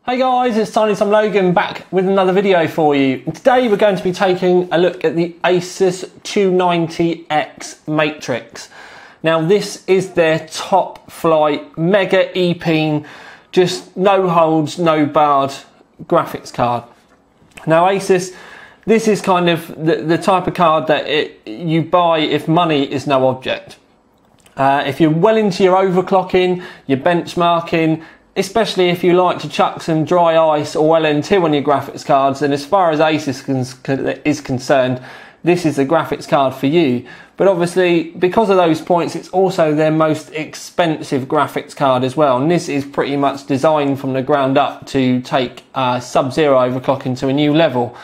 Hey guys, it's Tiny Tom Logan back with another video for you. Today we're going to be taking a look at the Asus 290X Matrix. Now this is their top flight, mega EPing, just no holds, no barred graphics card. Now Asus, this is kind of the type of card that you buy if money is no object. If you're well into your overclocking, your benchmarking, especially if you like to chuck some dry ice or LN2 on your graphics cards, then as far as Asus is concerned, this is the graphics card for you. But obviously, because of those points, it's also their most expensive graphics card as well. And this is pretty much designed from the ground up to take sub-zero overclocking to a new level.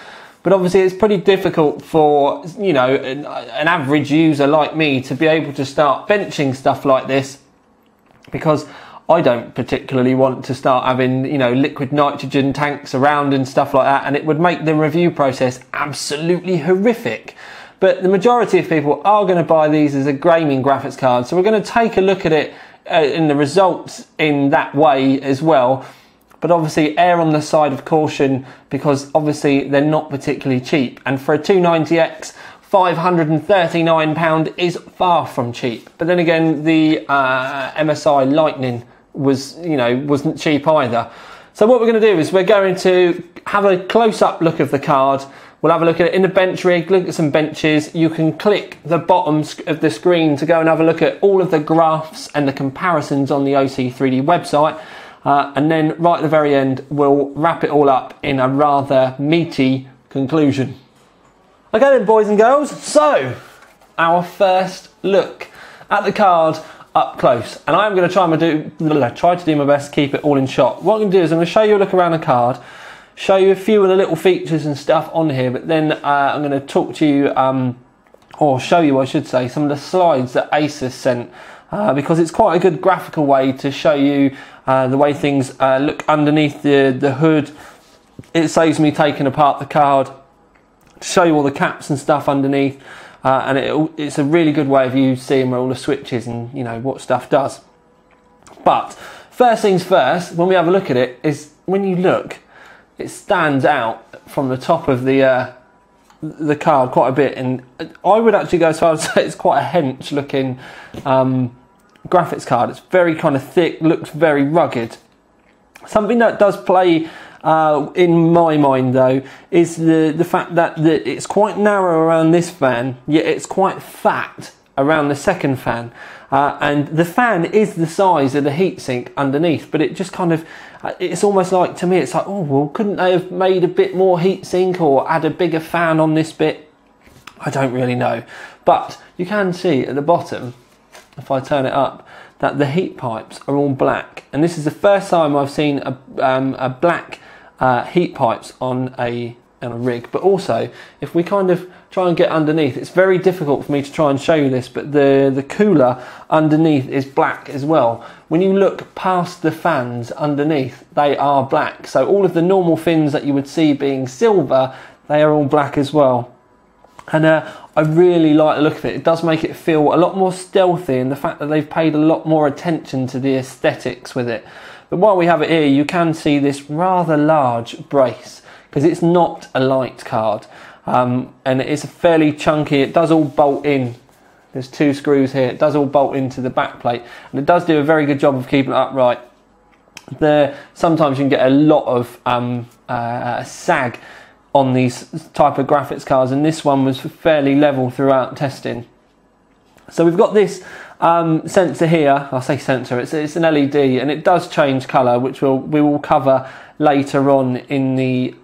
But obviously, it's pretty difficult for, you know, an average user like me to be able to start benching stuff like this, because I don't particularly want to start having, you know, liquid nitrogen tanks around and stuff like that, and it would make the review process absolutely horrific. But the majority of people are going to buy these as a gaming graphics card, so we're going to take a look at it in the results in that way as well. But obviously err on the side of caution, because obviously they're not particularly cheap, and for a 290X, £539 is far from cheap. But then again, the MSI Lightning wasn't cheap either. So what we're going to do is we're going to have a close-up look of the card. We'll have a look at it in the bench rig, look at some benches. You can click the bottom of the screen to go and have a look at all of the graphs and the comparisons on the OC3D website. And then right at the very end, we'll wrap it all up in a rather meaty conclusion. Okay then, boys and girls, so our first look at the card up close, and I'm going to try to do my best to keep it all in shot. What I'm going to do is I'm going to show you a look around the card, show you a few of the little features and stuff on here, but then I'm going to talk to you, or show you I should say, some of the slides that Asus sent, because it's quite a good graphical way to show you the way things look underneath the hood. It saves me taking apart the card to show you all the caps and stuff underneath. And it's a really good way of you seeing where all the switches and, you know, what stuff does. But first things first, when we have a look at it, is when you look, it stands out from the top of the card quite a bit, and I would actually go as far as to say it's quite a hench looking graphics card. It's very kind of thick, looks very rugged. Something that does play in my mind though is the fact that it's quite narrow around this fan, yet it's quite fat around the second fan, and the fan is the size of the heatsink underneath, but it just kind of it's almost like, to me, it's like, oh well, couldn't they have made a bit more heatsink or add a bigger fan on this bit? I don't really know, but you can see at the bottom, if I turn it up, that the heat pipes are all black, and this is the first time I've seen a black heat pipes on a rig. But also, if we kind of try and get underneath, it's very difficult for me to try and show you this, but the cooler underneath is black as well. When you look past the fans underneath, they are black. So all of the normal fins that you would see being silver, they are all black as well. And I really like the look of it. It does make it feel a lot more stealthy, and the fact that they've paid a lot more attention to the aesthetics with it. But while we have it here, you can see this rather large brace, because it's not a light card, and it's fairly chunky. It does all bolt in. There's two screws here. It does all bolt into the back plate, and it does do a very good job of keeping it upright. Sometimes you can get a lot of sag on these type of graphics cards, and this one was fairly level throughout testing. So we've got this sensor here. I say sensor, it's an LED, and it does change colour, which we will cover later on in the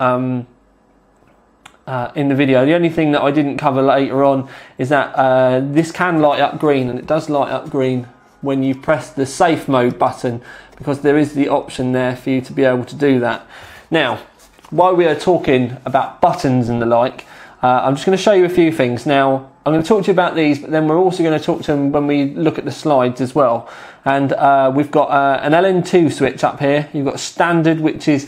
video. The only thing that I didn't cover later on is that this can light up green, and it does light up green when you press the safe mode button, because there is the option there for you to be able to do that. Now, while we are talking about buttons and the like, I'm just going to show you a few things. Now, I'm going to talk to you about these, but then we're also going to talk to them when we look at the slides as well. And we've got an LN2 switch up here. You've got standard, which is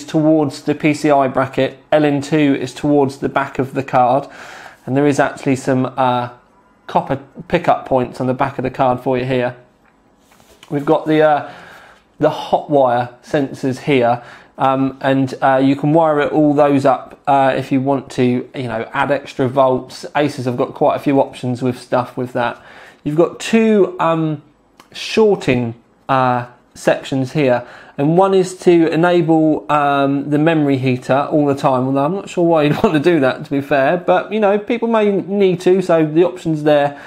towards the PCI bracket. LN2 is towards the back of the card. And there is actually some copper pickup points on the back of the card for you here. We've got the the hot wire sensors here, and you can wire it all those up if you want to, you know, add extra volts. Asus have got quite a few options with stuff with that. You've got two shorting sections here, and one is to enable the memory heater all the time, although I'm not sure why you'd want to do that, to be fair, but you know, people may need to, so the option's there.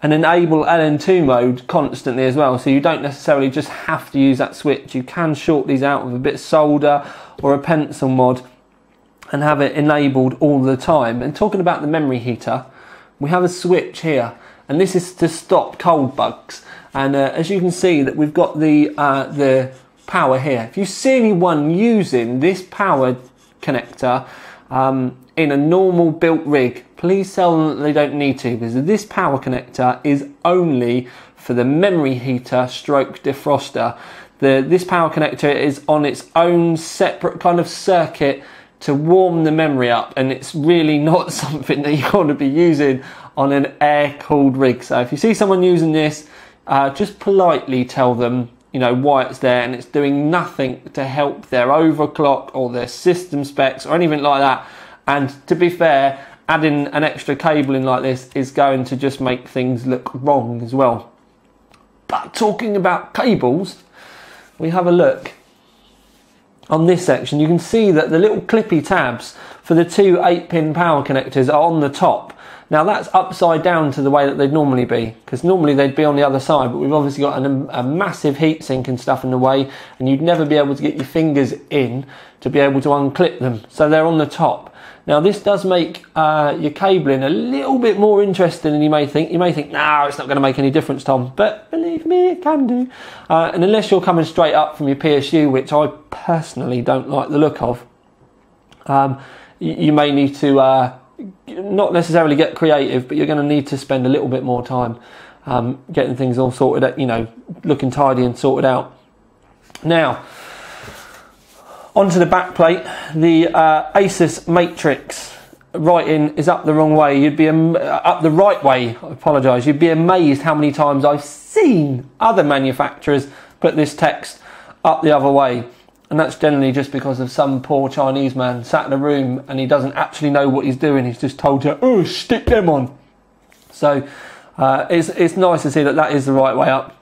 And enable LN2 mode constantly as well, so you don't necessarily just have to use that switch. You can short these out with a bit of solder or a pencil mod and have it enabled all the time. And talking about the memory heater, we have a switch here, and this is to stop cold bugs. And as you can see, that we've got the power here. If you see anyone using this power connector in a normal built rig, please tell them that they don't need to, because this power connector is only for the memory heater stroke defroster. This power connector is on its own separate kind of circuit to warm the memory up, and it's really not something that you want to be using on an air-cooled rig. So if you see someone using this, just politely tell them, you know, why it's there, and it's doing nothing to help their overclock or their system specs or anything like that. And to be fair, adding an extra cable in like this is going to just make things look wrong as well. But talking about cables, we have a look on this section. You can see that the little clippy tabs for the two 8-pin power connectors are on the top. Now that's upside down to the way that they'd normally be, because normally they'd be on the other side, but we've obviously got a massive heatsink and stuff in the way, and you'd never be able to get your fingers in to be able to unclip them, so they're on the top. Now this does make your cabling a little bit more interesting than you may think. You may think, no, it's not going to make any difference, Tom, but believe me, it can do. And unless you're coming straight up from your PSU, which I personally don't like the look of, you may need to not necessarily get creative, but you're going to need to spend a little bit more time getting things all sorted, you know, looking tidy and sorted out. Now, onto the back plate. The Asus Matrix writing is up the wrong way. You'd be up the right way. I apologise. You'd be amazed how many times I've seen other manufacturers put this text up the other way. And that's generally just because of some poor Chinese man sat in a room and he doesn't actually know what he's doing. He's just told you, oh, stick them on. So it's nice to see that that is the right way up.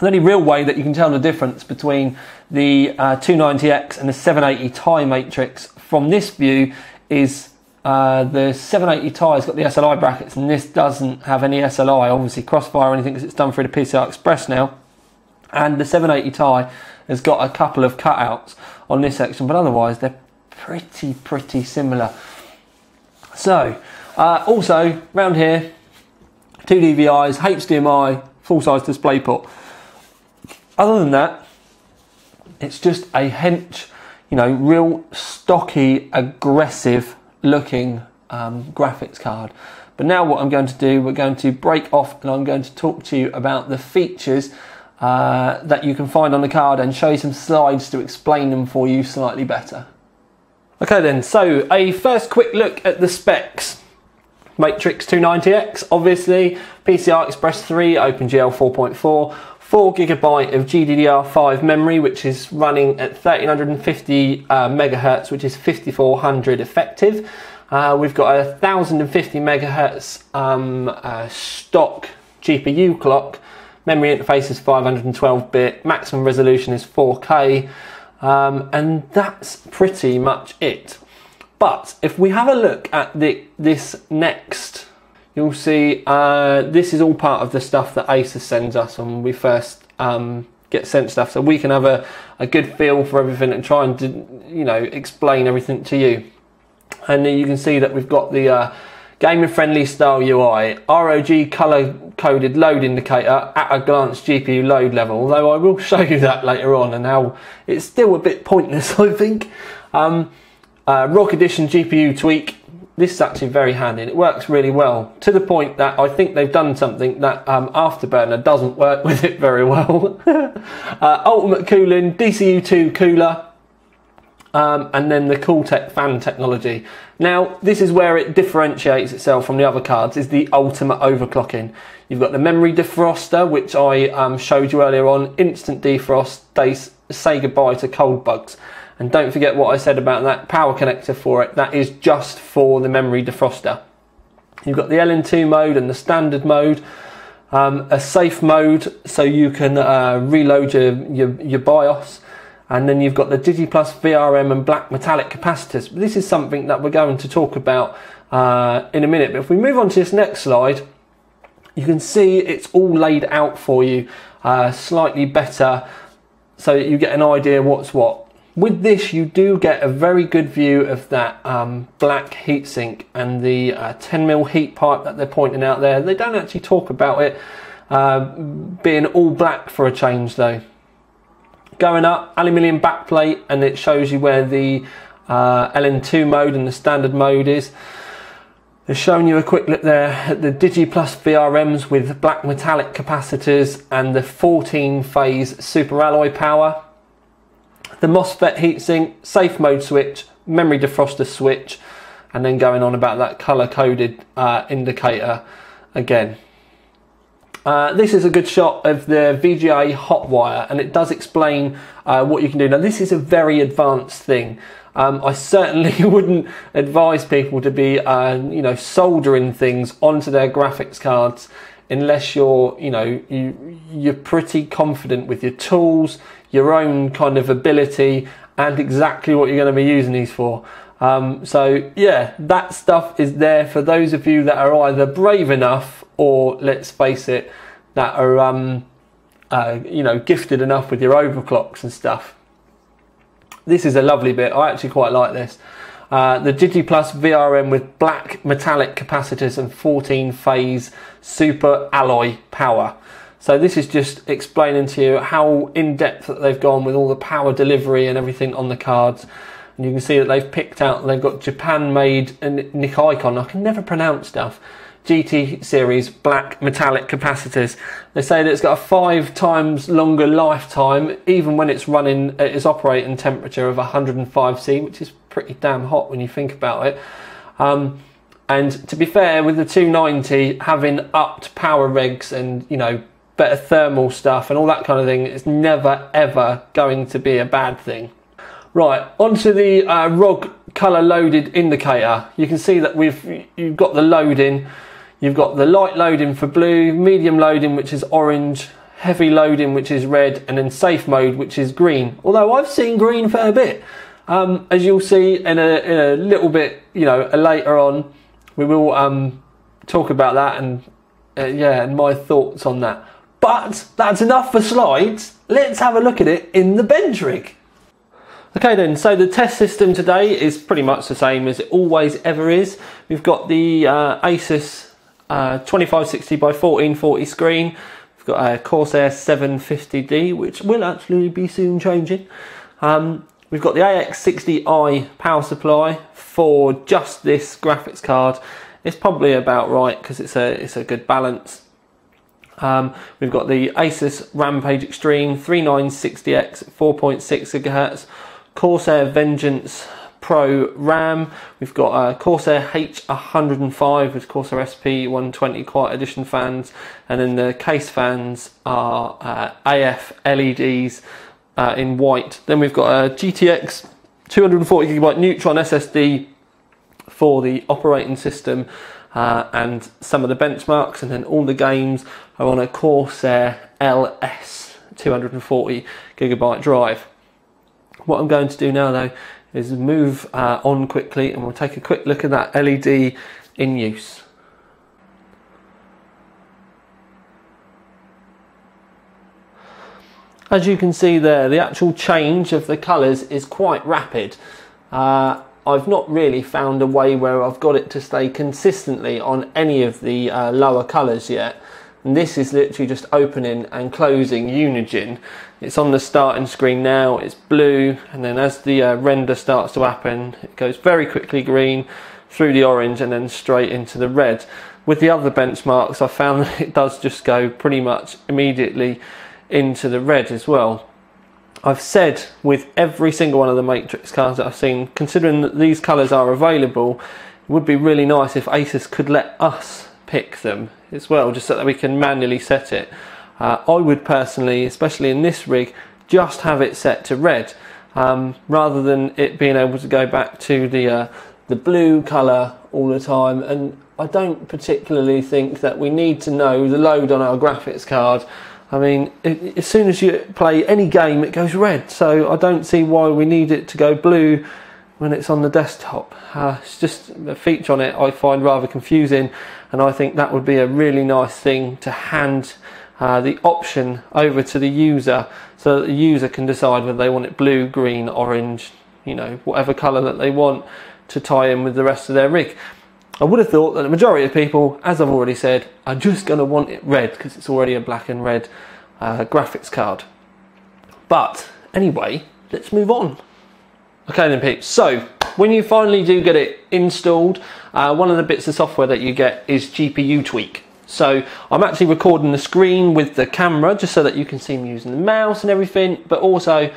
The only real way that you can tell the difference between the 290X and the 780 Ti Matrix from this view is the 780 Ti has got the SLI brackets, and this doesn't have any SLI, obviously Crossfire or anything, because it's done through the PCI Express now. And the 780 Ti has got a couple of cutouts on this section, but otherwise they're pretty similar. So also round here, two DVIs, HDMI, full-size DisplayPort. Other than that, it's just a hench, you know, real stocky, aggressive looking graphics card. But now what I'm going to do, we're going to break off and I'm going to talk to you about the features that you can find on the card and show you some slides to explain them for you slightly better. Okay then, so a first quick look at the specs. Matrix 290X, obviously, PCI Express 3, OpenGL 4.4, 4GB of GDDR5 memory, which is running at 1350 megahertz, which is 5400 effective. We've got a 1050 megahertz stock GPU clock. Memory interface is 512-bit. Maximum resolution is 4K, and that's pretty much it. But if we have a look at this next, you'll see this is all part of the stuff that Asus sends us when we first get sent stuff, so we can have a good feel for everything and try and, you know, explain everything to you. And you can see that we've got the gamer-friendly style UI, ROG color-coded load indicator, at a glance GPU load level, although I will show you that later on and how it's still a bit pointless, I think. Rock Edition GPU tweak. This is actually very handy and it works really well, to the point that I think they've done something that Afterburner doesn't work with it very well. Ultimate cooling, DCU2 cooler, and then the Cooltech fan technology. Now, this is where it differentiates itself from the other cards, is the ultimate overclocking. You've got the memory defroster, which I showed you earlier on, instant defrost, say goodbye to cold bugs. And don't forget what I said about that power connector for it, that is just for the memory defroster. You've got the LN2 mode and the standard mode, a safe mode so you can reload your BIOS, and then you've got the DigiPlus VRM and black metallic capacitors. This is something that we're going to talk about in a minute, but if we move on to this next slide, you can see it's all laid out for you slightly better so that you get an idea what's what. With this, you do get a very good view of that black heatsink and the 10mm heat pipe that they're pointing out there. They don't actually talk about it being all black for a change though. Going up, aluminium backplate, and it shows you where the LN2 mode and the standard mode is. They're showing you a quick look there at the DigiPlus VRMs with black metallic capacitors and the 14-phase super alloy power. The MOSFET heatsink, safe mode switch, memory defroster switch, and then going on about that color-coded indicator again. This is a good shot of the VGA hot wire, and it does explain what you can do. Now, this is a very advanced thing. I certainly wouldn't advise people to be, you know, soldering things onto their graphics cards unless you're, you know, you're pretty confident with your tools, your own kind of ability, and exactly what you're going to be using these for. So yeah, that stuff is there for those of you that are either brave enough, or let's face it, that are you know, gifted enough with your overclocks and stuff. This is a lovely bit. I actually quite like this. The DigiPlus VRM with black metallic capacitors and 14-phase super alloy power. So this is just explaining to you how in-depth that they've gone with all the power delivery and everything on the cards. And you can see that they've picked out, they've got Japan-made and Nikon, I can never pronounce stuff, GT series black metallic capacitors. They say that it's got a 5 times longer lifetime, even when it's running at its operating temperature of 105°C, which is pretty damn hot when you think about it. And to be fair, with the 290 having upped power regs and, you know, better thermal stuff and all that kind of thing, it's never ever going to be a bad thing. Right, onto the ROG color loaded indicator. You can see that you've got the loading. You've got the light loading for blue, medium loading which is orange, heavy loading which is red, and then safe mode which is green. Although I've seen green for a bit. As you'll see in a little bit, you know, later on, we will talk about that and yeah, and my thoughts on that. But that's enough for slides. Let's have a look at it in the bench rig. Okay then, so the test system today is pretty much the same as it always ever is. We've got the Asus 2560 by 1440 screen. We've got a Corsair 750D, which will actually be soon changing. We've got the AX60i power supply for just this graphics card. It's probably about right because it's a good balance. We've got the Asus Rampage Extreme 3960X 4.6 GHz Corsair Vengeance Pro RAM. We've got a Corsair H105 with Corsair SP 120 Quiet Edition fans, and then the case fans are AF LEDs in white. Then we've got a GTX 240GB Neutron SSD for the operating system and some of the benchmarks, and then all the games are on a Corsair LS 240GB drive. What I'm going to do now though is move on quickly, and we'll take a quick look at that LED in use. As you can see there, the actual change of the colours is quite rapid. I've not really found a way where I've got it to stay consistently on any of the lower colours yet. And this is literally just opening and closing Unigine. It's on the starting screen now, it's blue, and then as the render starts to happen, it goes very quickly green, through the orange, and then straight into the red. With the other benchmarks, I found that it does just go pretty much immediately into the red as well. I've said with every single one of the Matrix cards that I've seen, considering that these colours are available, it would be really nice if Asus could let us pick them as well, just so that we can manually set it. I would personally, especially in this rig, just have it set to red, rather than it being able to go back to the blue colour all the time. And I don't particularly think that we need to know the load on our graphics card. I mean, as soon as you play any game, it goes red, so I don't see why we need it to go blue when it's on the desktop. It's just a feature on it I find rather confusing, and I think that would be a really nice thing to hand the option over to the user, so that the user can decide whether they want it blue, green, orange, you know, whatever colour that they want to tie in with the rest of their rig. I would have thought that the majority of people, as I've already said, are just going to want it red because it's already a black and red graphics card. But anyway, let's move on. Okay then peeps, so when you finally do get it installed, one of the bits of software that you get is GPU Tweak. So I'm actually recording the screen with the camera just so that you can see me using the mouse and everything, but also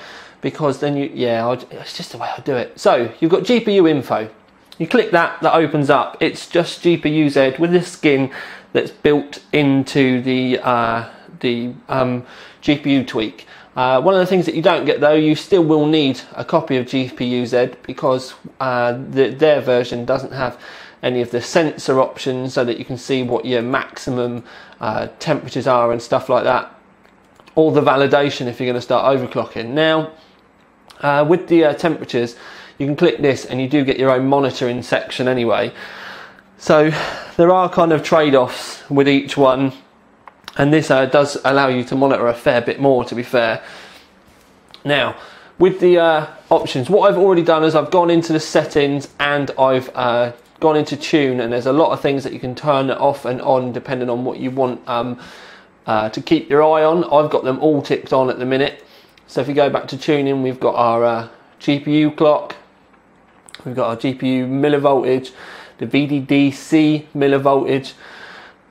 because then it's just the way I do it. So you've got GPU info. You click that, that opens up. It's just GPU-Z with this skin that's built into the GPU Tweak. One of the things that you don't get though, you still will need a copy of GPU-Z because their version doesn't have any of the sensor options so that you can see what your maximum temperatures are and stuff like that, or the validation if you're going to start overclocking. Now, with the temperatures, you can click this and you do get your own monitoring section anyway. So there are kind of trade-offs with each one, and this does allow you to monitor a fair bit more, to be fair. Now, with the options, what I've already done is I've gone into the settings and I've gone into tune, and there's a lot of things that you can turn off and on depending on what you want to keep your eye on. I've got them all ticked on at the minute. So if you go back to tuning, we've got our GPU clock, we've got our GPU millivoltage, the VDDC millivoltage,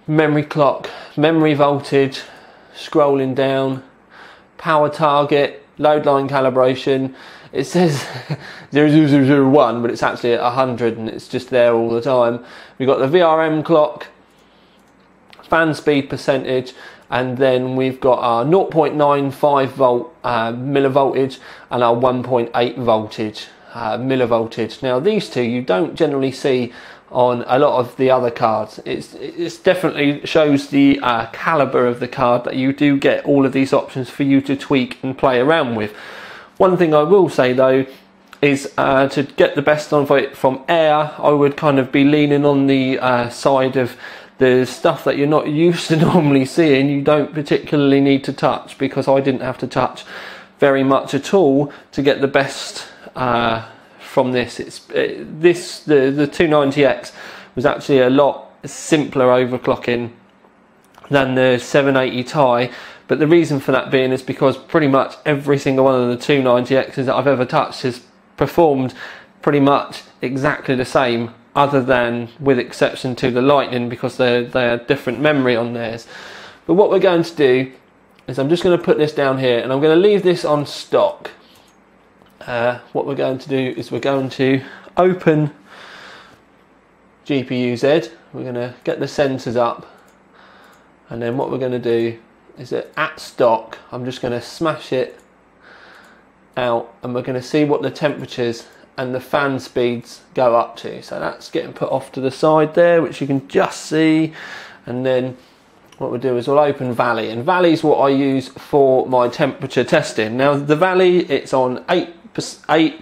memory clock, memory voltage, scrolling down, power target, load line calibration. It says 0001, but it's actually at 100 and it's just there all the time. We've got the VRM clock, fan speed percentage, and then we've got our 0.95 volt millivoltage and our 1.8 voltage millivoltage. Now these two you don't generally see on a lot of the other cards. It's definitely shows the caliber of the card that you do get all of these options for you to tweak and play around with. One thing I will say though is to get the best of it from air, I would kind of be leaning on the side of the stuff that you're not used to normally seeing. You don't particularly need to touch, because I didn't have to touch very much at all to get the best from this. The 290X was actually a lot simpler overclocking than the 780 Ti, but the reason for that being is because pretty much every single one of the 290Xs that I've ever touched has performed pretty much exactly the same, other than with exception to the Lightning, because they had different memory on theirs. But what we're going to do is I'm just going to put this down here and I'm going to leave this on stock. What we're going to do is we're going to open GPU-Z, we're going to get the sensors up, and then what we're going to do is that at stock I'm just going to smash it out, and we're going to see what the temperatures and the fan speeds go up to. So that's getting put off to the side there, which you can just see. And then what we'll do is we'll open Valley, and Valley is what I use for my temperature testing. Now the Valley, it's on 8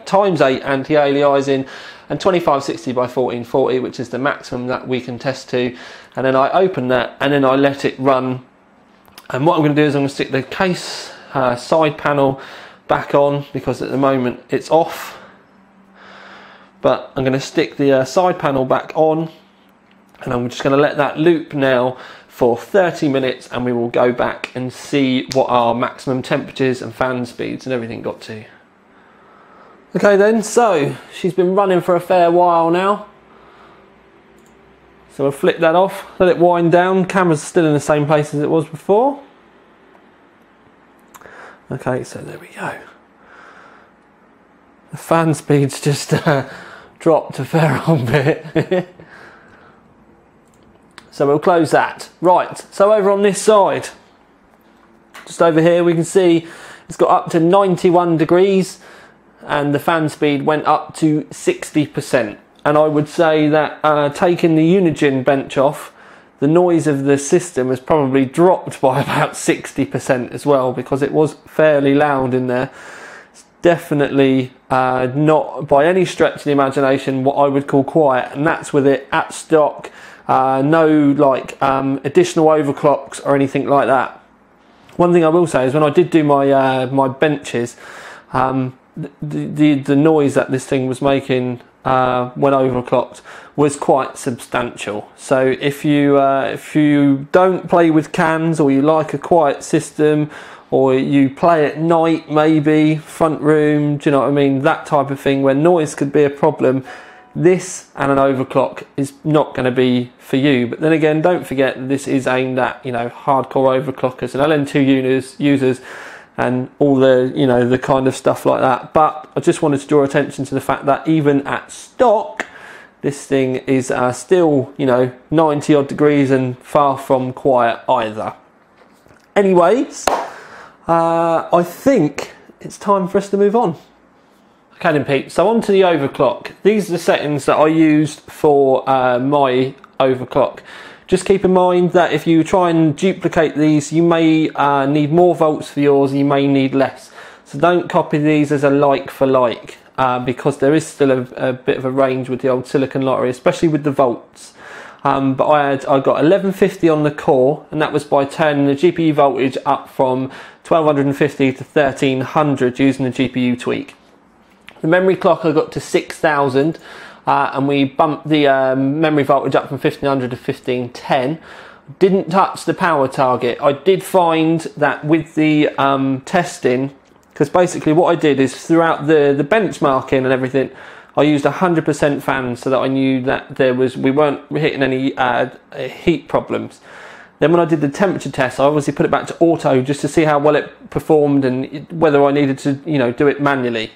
times 8 anti-aliasing and 2560 by 1440, which is the maximum that we can test to. And then I open that and then I let it run. And what I'm going to do is I'm going to stick the case side panel back on, because at the moment it's off. But I'm going to stick the side panel back on, and I'm just going to let that loop now for 30 minutes, and we will go back and see what our maximum temperatures and fan speeds and everything got to. Okay then, so she's been running for a fair while now. So we'll flip that off, let it wind down. Camera's still in the same place as it was before. Okay, so there we go. The fan speed's just dropped a fair old bit. So we'll close that. Right, so over on this side, just over here, we can see it's got up to 91 degrees and the fan speed went up to 60%. And I would say that taking the Unigine bench off, the noise of the system has probably dropped by about 60% as well, because it was fairly loud in there. It's definitely not by any stretch of the imagination what I would call quiet, and that's with it at stock. No like additional overclocks or anything like that. One thing I will say is when I did do my my benches, the noise that this thing was making when overclocked was quite substantial. So if you don't play with cans, or you like a quiet system, or you play at night, maybe front room, do you know what I mean, that type of thing where noise could be a problem, this and an overclock is not going to be for you. But then again, don't forget this is aimed at, you know, hardcore overclockers and LN2 users and all the, you know, the kind of stuff like that. But I just wanted to draw attention to the fact that even at stock, this thing is still, you know, 90 odd degrees and far from quiet either. Anyways, I think it's time for us to move on. Okay then, Pete, so on to the overclock. These are the settings that I used for my overclock. Just keep in mind that if you try and duplicate these, you may need more volts for yours, you may need less. So don't copy these as a like for like, because there is still a bit of a range with the old silicon lottery, especially with the volts. But I got 1150 on the core, and that was by turning the GPU voltage up from 1250 to 1300 using the GPU tweak. The memory clock I got to 6000, and we bumped the memory voltage up from 1500 to 1510. Didn't touch the power target. I did find that with the testing, because basically what I did is throughout the benchmarking and everything, I used 100% fans so that I knew that we weren't hitting any heat problems. Then when I did the temperature test, I obviously put it back to auto just to see how well it performed and whether I needed to, you know, do it manually.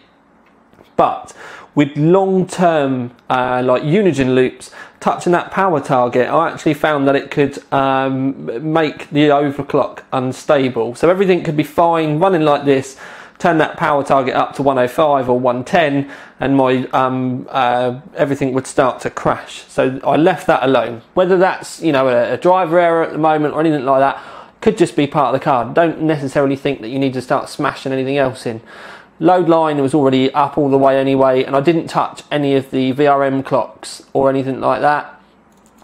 But with long-term like Unigine loops, touching that power target, I actually found that it could make the overclock unstable. So everything could be fine running like this, turn that power target up to 105 or 110, and my everything would start to crash. So I left that alone. Whether that's, you know, a driver error at the moment or anything like that, could just be part of the card. Don't necessarily think that you need to start smashing anything else in. Load line was already up all the way anyway, and I didn't touch any of the VRM clocks or anything like that.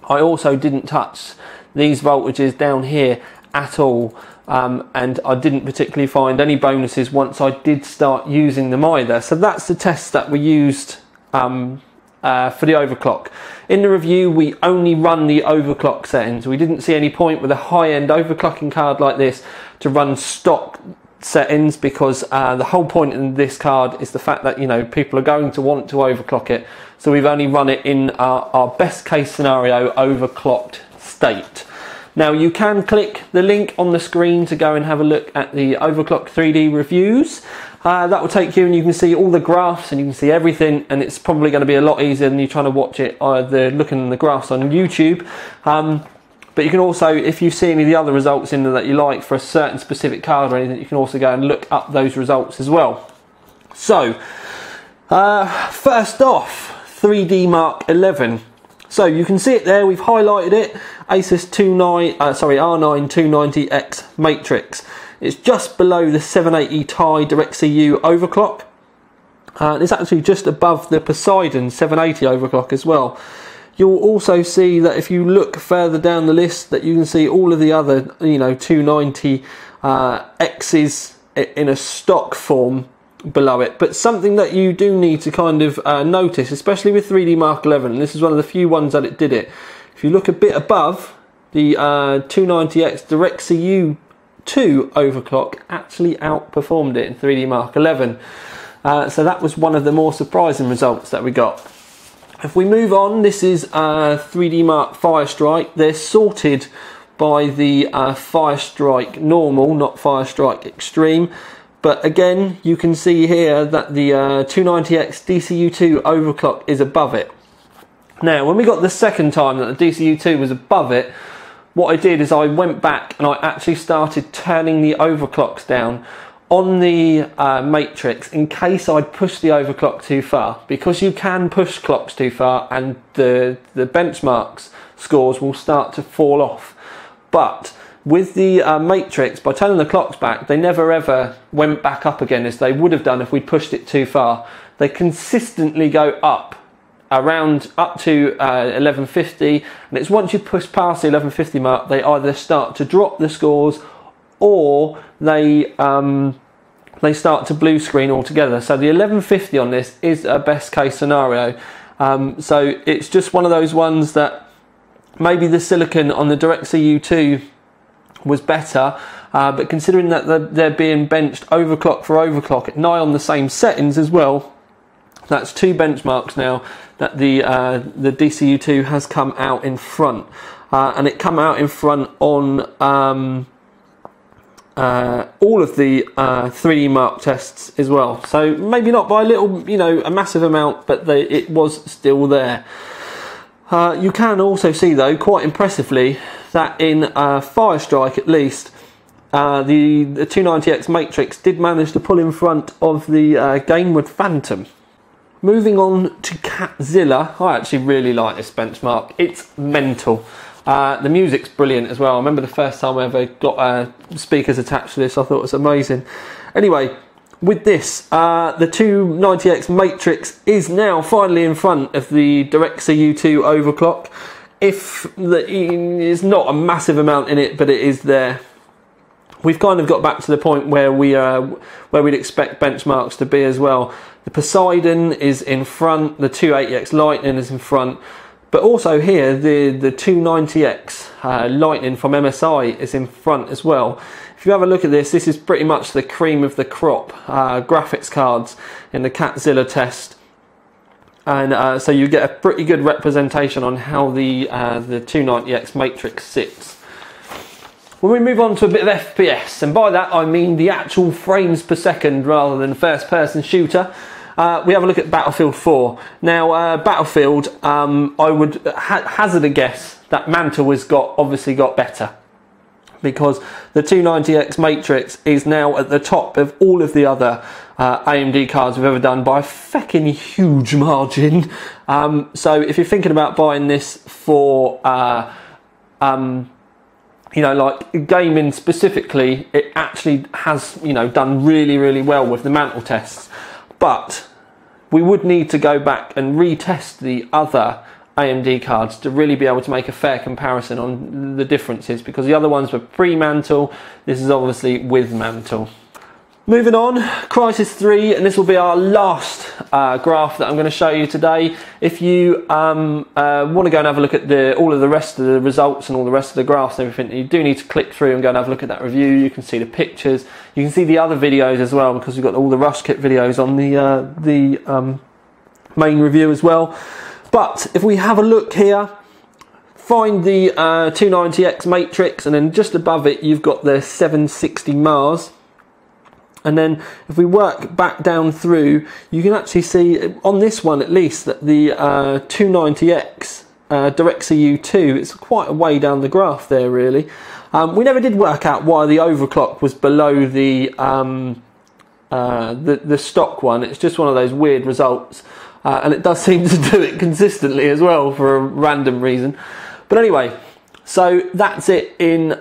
I also didn't touch these voltages down here at all, and I didn't particularly find any bonuses once I did start using them either. So that's the test that we used for the overclock. In the review, we only run the overclock settings. We didn't see any point with a high-end overclocking card like this to run stock settings, because the whole point in this card is the fact that, you know, people are going to want to overclock it. So we've only run it in our best case scenario overclocked state. Now you can click the link on the screen to go and have a look at the overclock 3D reviews. That will take you and you can see all the graphs and you can see everything, and it's probably going to be a lot easier than you trying to watch it either looking at the graphs on YouTube. But you can also, if you see any of the other results in there that you like for a certain specific card or anything, you can also go and look up those results as well. So, first off, 3D Mark 11. So you can see it there, we've highlighted it, Asus R9 290X Matrix. It's just below the 780 Ti DirectCU overclock. It's actually just above the Poseidon 780 overclock as well. You'll also see that if you look further down the list, that you can see all of the other, you know, 290 X's in a stock form below it. But something that you do need to kind of notice, especially with 3D Mark 11, and this is one of the few ones that it did it. If you look a bit above, the 290X DirectCU 2 overclock actually outperformed it in 3D Mark 11. So that was one of the more surprising results that we got. If we move on, this is 3D Mark Firestrike. They're sorted by the Firestrike Normal, not Firestrike Extreme. but again, you can see here that the 290X DCU2 overclock is above it. Now, when we got the second time that the DCU2 was above it, what I did is I went back and I actually started turning the overclocks down on the matrix in case I'd pushed the overclock too far, because you can push clocks too far and the benchmarks scores will start to fall off. But with the matrix, by turning the clocks back, they never ever went back up again as they would have done if we pushed it too far. They consistently go up around up to 1150, and it's once you push past the 1150 mark, they either start to drop the scores or they start to blue screen altogether. So the 1150 on this is a best case scenario. So it's just one of those ones that maybe the silicon on the DirectCU2 was better, but considering that they're being benched overclock for overclock at nigh on the same settings as well, that's two benchmarks now that the DCU2 has come out in front, and it come out in front on all of the 3D mark tests as well. So maybe not by a little, you know, a massive amount, but it was still there. You can also see though, quite impressively, that in Firestrike at least, the 290X Matrix did manage to pull in front of the Gamewood Phantom. Moving on to Catzilla, I actually really like this benchmark. It's mental. The music's brilliant as well. I remember the first time I ever got speakers attached to this, I thought it was amazing. Anyway, with this, the 290X Matrix is now finally in front of the DirectCU2 overclock. There's not a massive amount in it, but it is there. We've kind of got back to the point where we'd expect benchmarks to be as well. The Poseidon is in front, the 280X Lightning is in front, but also here the 290X Lightning from MSI is in front as well. If you have a look at this, this is pretty much the cream of the crop graphics cards in the Catzilla test. And so you get a pretty good representation on how the 290X Matrix sits. When we move on to a bit of FPS, and by that I mean the actual frames per second rather than first person shooter, we have a look at Battlefield 4. Now Battlefield, I would hazard a guess that Mantle has obviously got better, because the 290X Matrix is now at the top of all of the other AMD cards we've ever done by a feckin' huge margin. So if you're thinking about buying this for you know, like gaming specifically, it actually has, you know, done really, really well with the Mantle tests. But we would need to go back and retest the other AMD cards to really be able to make a fair comparison on the differences, because the other ones were pre-Mantle, this is obviously with Mantle. Moving on, Crysis 3, and this will be our last graph that I'm going to show you today. If you want to go and have a look at all of the rest of the results and all the rest of the graphs and everything, you do need to click through and go and have a look at that review. You can see the pictures, you can see the other videos as well, because we've got all the Rush Kit videos on the main review as well. But if we have a look here, find the 290X Matrix, and then just above it you've got the 760 Mars. And then if we work back down through, you can actually see on this one at least that the 290X DirectCU2, it's quite a way down the graph there really. We never did work out why the overclock was below the stock one. It's just one of those weird results, and it does seem to do it consistently as well for a random reason. But anyway, so that's it in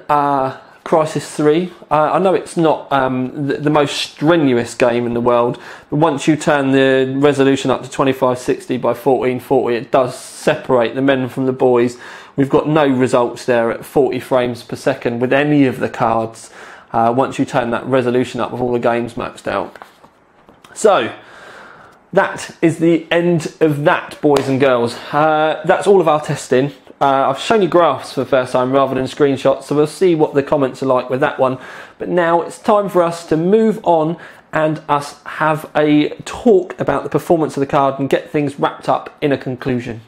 Crysis 3. I know it's not the most strenuous game in the world, but once you turn the resolution up to 2560 by 1440, it does separate the men from the boys. We've got no results there at 40 frames per second with any of the cards once you turn that resolution up with all the games maxed out. So that is the end of that, boys and girls. That's all of our testing. I've shown you graphs for the first time rather than screenshots, so we'll see what the comments are like with that one. But now it's time for us to move on and us have a talk about the performance of the card and get things wrapped up in a conclusion.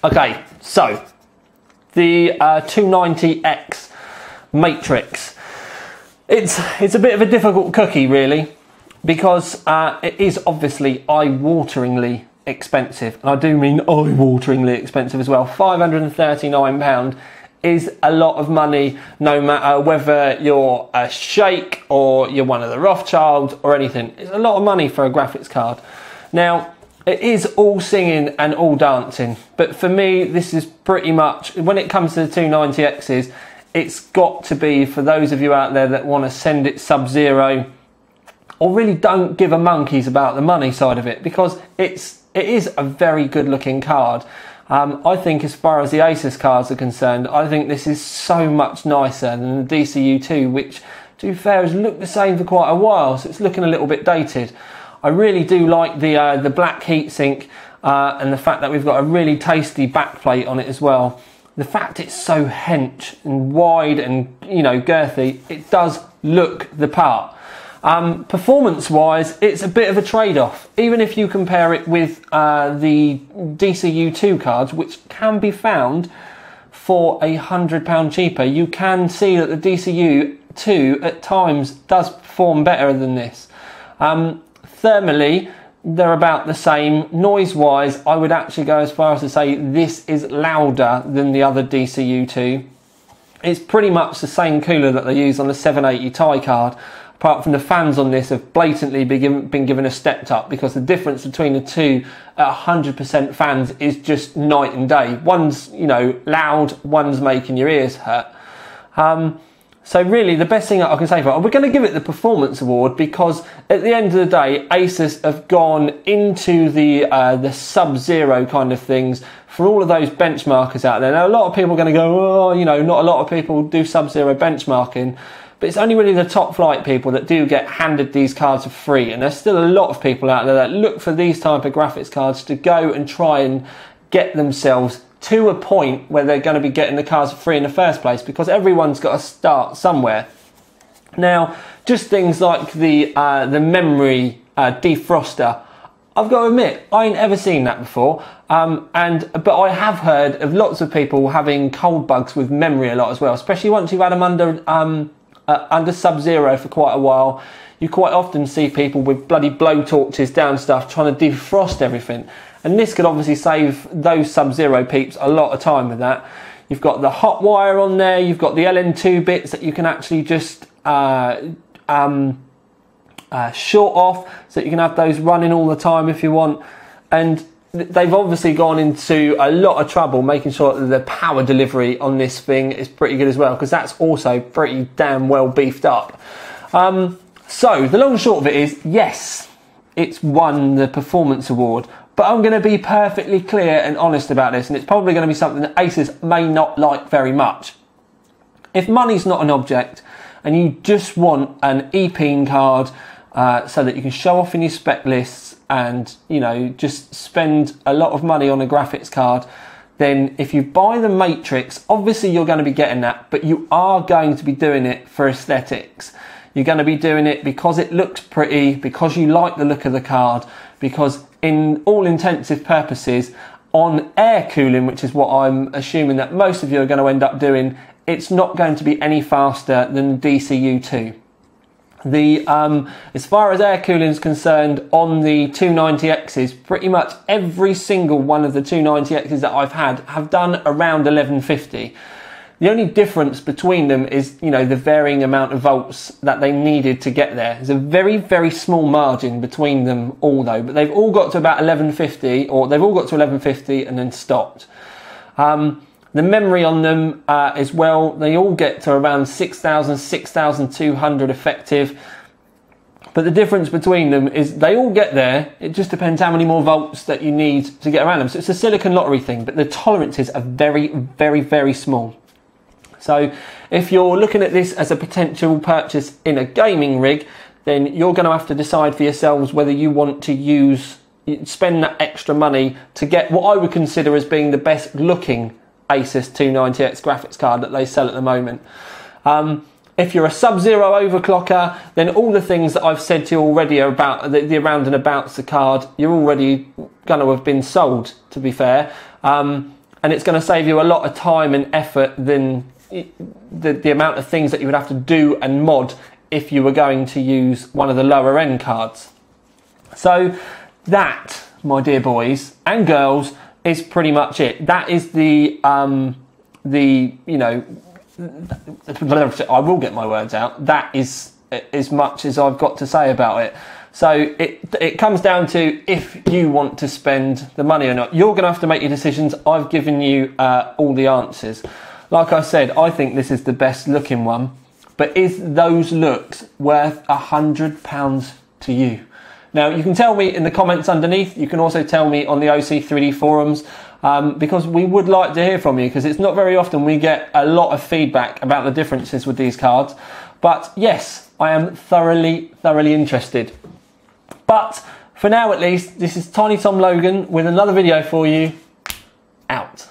Okay, so the 290X Matrix. It's a bit of a difficult cookie really. because it is obviously eye-wateringly expensive, and I do mean eye-wateringly expensive as well. £539 is a lot of money, no matter whether you're a sheikh or you're one of the Rothschilds or anything. It's a lot of money for a graphics card. Now, it is all singing and all dancing, but for me, this is pretty much, when it comes to the 290Xs, it's got to be for those of you out there that want to send it sub-zero, or really don't give a monkeys about the money side of it, because it is a very good looking card. I think as far as the Asus cards are concerned, I think this is so much nicer than the DCU2, which, to be fair, has looked the same for quite a while, so it's looking a little bit dated. I really do like the black heatsink and the fact that we've got a really tasty backplate on it as well. The fact it's so hench and wide and, you know, girthy, it does look the part. Performance-wise, it's a bit of a trade-off. Even if you compare it with the DCU2 cards, which can be found for £100 cheaper, you can see that the DCU2 at times does perform better than this. Thermally, they're about the same. Noise-wise, I would actually go as far as to say this is louder than the other DCU2. It's pretty much the same cooler that they use on the 780 Ti card, apart from the fans on this have blatantly been given a stepped up, because the difference between the two at 100% fans is just night and day. One's, you know, loud, one's making your ears hurt. So really, the best thing I can say for it, we're going to give it the Performance Award, because at the end of the day, Asus have gone into the sub-zero kind of things for all of those benchmarkers out there. Now, a lot of people are going to go, oh, you know, not a lot of people do sub-zero benchmarking, but it's only really the top flight people that do get handed these cards for free. And there's still a lot of people out there that look for these type of graphics cards to go and try and get themselves to a point where they're going to be getting the cards for free in the first place, because everyone's got to start somewhere. Now, just things like the memory defroster, I've got to admit, I ain't ever seen that before, but I have heard of lots of people having cold bugs with memory a lot as well, especially once you've had them under sub-zero for quite a while. You quite often see people with bloody blowtorches down stuff trying to defrost everything. And this could obviously save those sub-zero peeps a lot of time with that. You've got the hot wire on there, you've got the LN2 bits that you can actually just short off, so that you can have those running all the time if you want. And they've obviously gone into a lot of trouble making sure that the power delivery on this thing is pretty good as well, because that's also pretty damn well beefed up. So the long and short of it is, yes, it's won the Performance Award, but I'm going to be perfectly clear and honest about this, and it's probably going to be something that Asus may not like very much. If money's not an object and you just want an EPEAN card so that you can show off in your spec lists and, you know, just spend a lot of money on a graphics card, then if you buy the Matrix, obviously you're going to be getting that, but you are going to be doing it for aesthetics. You're going to be doing it because it looks pretty, because you like the look of the card, because in all intensive purposes, on air cooling, which is what I'm assuming that most of you are going to end up doing, it's not going to be any faster than the DCU2. As far as air cooling is concerned, on the 290Xs, pretty much every single one of the 290Xs that I've had have done around 1150. The only difference between them is, you know, the varying amount of volts that they needed to get there. There's a very, very small margin between them all though, but they've all got to about 1150, or they've all got to 1150 and then stopped. The memory on them as well, they all get to around 6,000, 6,200 effective. But the difference between them is they all get there. It just depends how many more volts that you need to get around them. So it's a silicon lottery thing, but the tolerances are very, very, very small. So if you're looking at this as a potential purchase in a gaming rig, then you're going to have to decide for yourselves whether you want to spend that extra money to get what I would consider as being the best looking Asus 290X graphics card that they sell at the moment. If you're a sub-zero overclocker, then all the things that I've said to you already about the around and abouts the card, you're already going to have been sold, to be fair. And it's going to save you a lot of time and effort than the amount of things that you would have to do and mod if you were going to use one of the lower end cards. So that, my dear boys and girls, is pretty much it. That is the you know, I will get my words out. That is as much as I've got to say about it. So it comes down to if you want to spend the money or not. You're going to have to make your decisions. I've given you all the answers. Like I said, I think this is the best looking one. But is those looks worth £100 to you? Now, you can tell me in the comments underneath. You can also tell me on the OC3D forums, because we would like to hear from you, because it's not very often we get a lot of feedback about the differences with these cards. But yes, I am thoroughly interested. But for now, at least, this is Tiny Tom Logan with another video for you. Out.